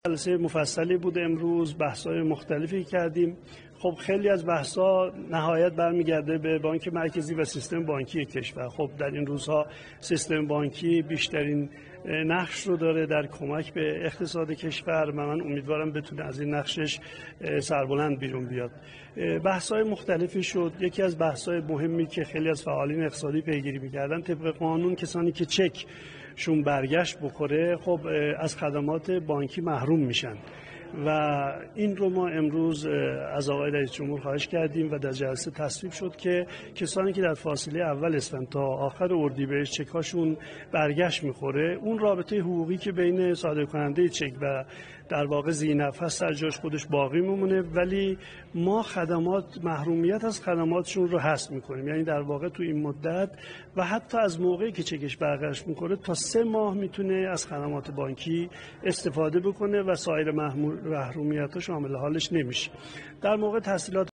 جلسه مفصلی بود امروز، بحث‌های مختلفی کردیم. خب خیلی از بحث‌ها نهایت برمیگرده به بانک مرکزی و سیستم بانکی کشور. خب در این روزها سیستم بانکی بیشترین نقش رو داره در کمک به اقتصاد کشور و من امیدوارم بتونه از این نقشش سربلند بیرون بیاد. بحث‌های مختلفی شد. یکی از بحث‌های مهمی که خیلی از فعالین اقتصادی پیگیری می‌کردن، طبق قانون کسانی که چکشون برگشت بخوره خب از خدمات بانکی محروم میشن و این رو ما امروز از آقای رئیس جمهور خواهش کردیم و در جلسه تصویب شد که کسانی که در فاصله اول اسفند تا آخر اردیبهشت چکاشون برگشت میخوره، اون رابطه حقوقی که بین صادر کننده چک و در واقع ذینفع هست در جاش خودش باقی میمونه، ولی ما محرومیت از خدماتشون رو حذف میکنیم. یعنی در واقع تو این مدت و حتی از موقعی که چکش برگشت میکنه تا 3 ماه میتونه از خدمات بانکی استفاده بکنه و سایر محرومیت‌ها شامل حالش نمیشه. در موقع تسهیلات